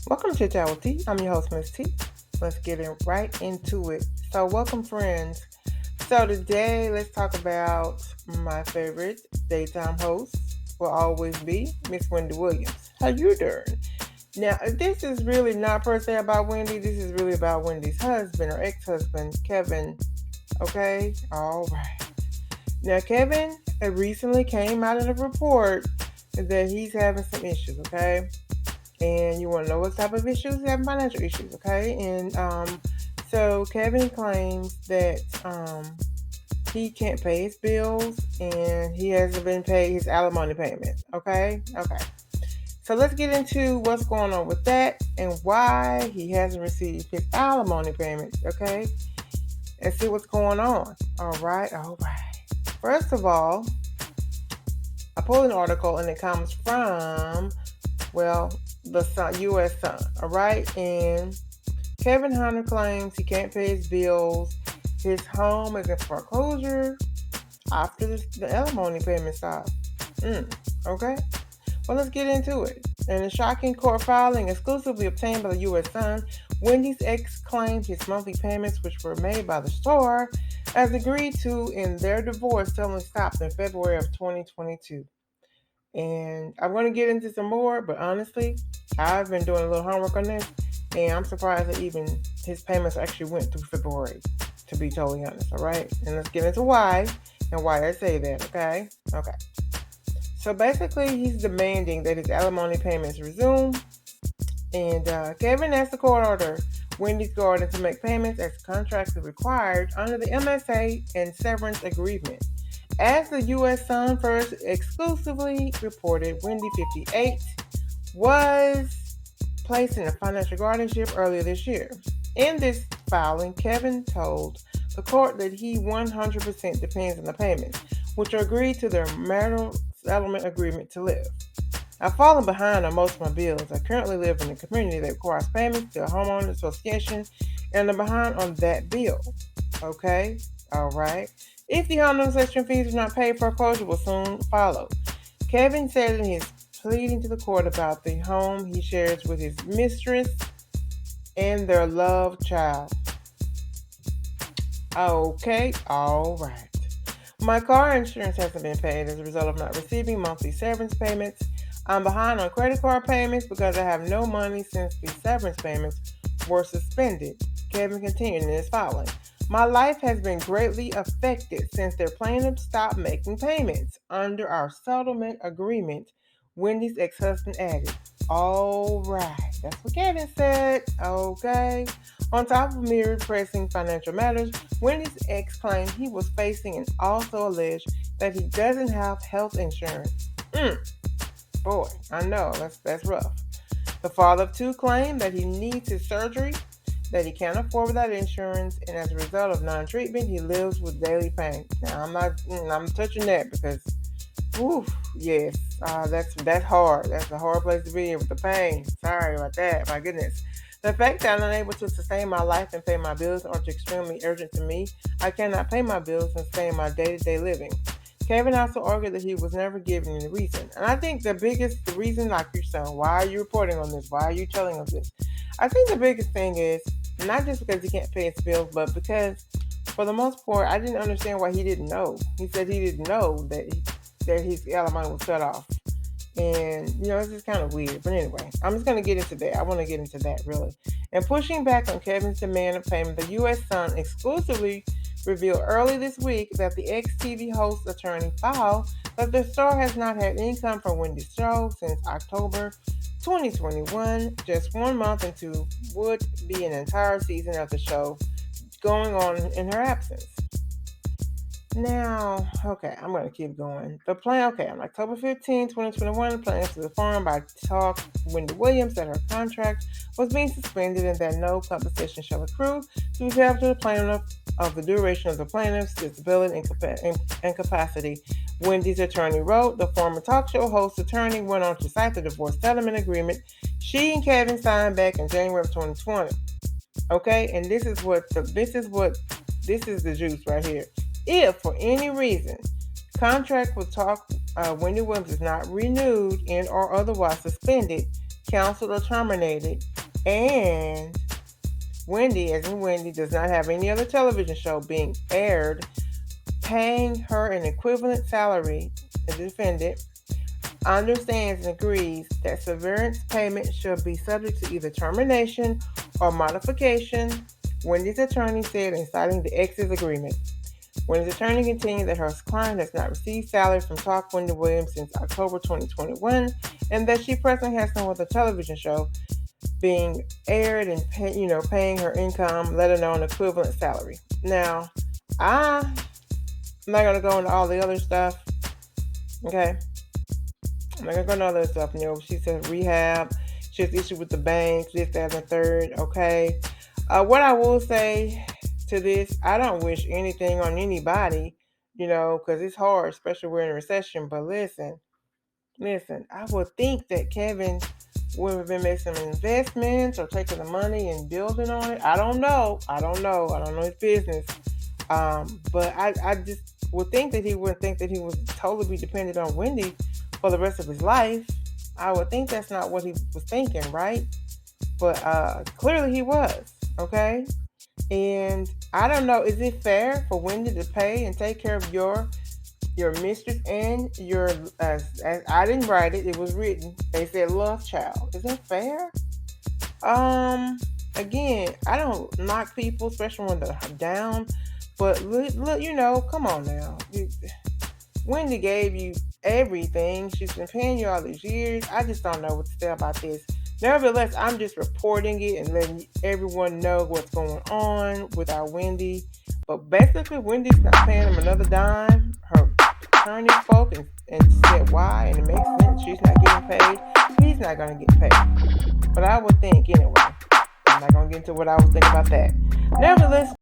Welcome to Chat with T. I'm your host, Miss T. Let's get right into it. So, welcome, friends. So, today, let's talk about my favorite daytime host will always be Miss Wendy Williams. How you doing? Now, this is really not per se about Wendy. This is really about Wendy's husband or ex-husband, Kevin. Okay? All right. Now, Kevin recently came out in a report that he's having some issues, okay? And you want to know what type of issues? He's having financial issues, okay? And so Kevin claims that he can't pay his bills and he hasn't been paid his alimony payment, okay? Okay. So let's get into what's going on with that and why he hasn't received his alimony payment, okay? And see what's going on. All right, all right. First of all, I pulled an article and it comes from, well, the Sun, U.S. Sun, all right? And Kevin Hunter claims he can't pay his bills. His home is in foreclosure after the alimony payment stopped. Okay? Well, let's get into it. In a shocking court filing exclusively obtained by the U.S. Sun, Wendy's ex claimed his monthly payments, which were made by the store, as agreed to in their divorce, suddenly stopped in February of 2022. And I'm going to get into some more, but honestly, I've been doing a little homework on this, and I'm surprised that even his payments actually went through February, to be totally honest, all right? And let's get into why and why I say that, okay? Okay. So basically, he's demanding that his alimony payments resume, and Kevin asked the court order Wendy's Garden to make payments as contractually required under the MSA and severance agreement. As the U.S. Sun first exclusively reported, Wendy, 58, was placed in a financial guardianship earlier this year. In this filing, Kevin told the court that he 100% depends on the payments, which are agreed to their marital settlement agreement to live. I've fallen behind on most of my bills. I currently live in a community that requires payments to a homeowner association, and I'm behind on that bill. Okay? All right. If the homeowner association fees are not paid, foreclosure will soon follow. Kevin said in his pleading to the court about the home he shares with his mistress and their loved child. Okay, all right. My car insurance hasn't been paid as a result of not receiving monthly severance payments. I'm behind on credit card payments because I have no money since the severance payments were suspended. Kevin continued in his filing. My life has been greatly affected since their plaintiff stopped making payments under our settlement agreement, Wendy's ex-husband added. All right, that's what Kevin said. Okay. On top of me pressing financial matters, Wendy's ex claimed he was facing and also alleged that he doesn't have health insurance. Boy, I know, that's rough. The father of two claimed that he needs his surgery, that he can't afford without insurance, and as a result of non-treatment, he lives with daily pain. Now, I'm touching that because, yes, that's hard. That's a hard place to be in with the pain. Sorry about that. My goodness. The fact that I'm unable to sustain my life and pay my bills are extremely urgent to me. I cannot pay my bills and sustain my day-to-day living. Kevin also argued that he was never given any reason. And I think the reason, like you're saying, why are you reporting on this? Why are you telling us this? I think the biggest thing is not just because he can't pay his bills, but because for the most part, I didn't understand why he didn't know. He said he didn't know that his alimony was cut off. And, it's just kind of weird. But anyway, I'm just going to get into that. I want to get into that, really. And pushing back on Kevin's demand of payment, the U.S. Sun exclusively revealed early this week that the ex-TV host attorney filed that the star has not had income from Wendy's show since October 2021, just 1 month into would be an entire season of the show going on in her absence. Now, okay, I'm going to keep going. The plan, on October 15, 2021, plans was informed by Talk Wendy Williams that her contract was being suspended and that no compensation shall accrue to be paid to the plaintiff of the duration of the plaintiff's disability and incapacity. Wendy's attorney wrote. The former talk show host attorney went on to cite the divorce settlement agreement she and Kevin signed back in January of 2020. Okay, and this is the juice right here. If, for any reason, contract with Talk Wendy Williams is not renewed and or otherwise suspended, canceled, or terminated, And Wendy, as in Wendy, does not have any other television show being aired paying her an equivalent salary. The defendant understands and agrees that severance payment should be subject to either termination or modification, Wendy's attorney said in citing the ex's agreement. Wendy's attorney continued that her client has not received salary from Talk Wendy Williams since October 2021 and that she presently has no other television show being aired and paying her income, let alone equivalent salary. Now, I'm not gonna go into all the other stuff. Okay, I'm not gonna go into all the other stuff. She said rehab. She has issue with the banks, this, that, and the third. Okay, what I will say to this, I don't wish anything on anybody, because it's hard, especially we're in a recession. But listen, I would think that Kevin would have been making some investments or taking the money and building on it. I don't know his business. But I just would think that he wouldn't think that he would totally be dependent on Wendy for the rest of his life. I would think that's not what he was thinking, right? But clearly he was, okay? And I don't know, is it fair for Wendy to pay and take care of your mistress and your, as I didn't write it, it was written, they said love child. Is that fair? Again, I don't knock people, especially when they're down, but look, come on now. Wendy gave you everything. She's been paying you all these years. I just don't know what to say about this. Nevertheless, I'm just reporting it and letting everyone know what's going on with our Wendy. But basically, Wendy's not paying him another dime. Her attorney spoke and said why, and it makes sense. She's not getting paid. He's not going to get paid. But I would think, anyway, I'm not going to get into what I was thinking about that. Nevertheless,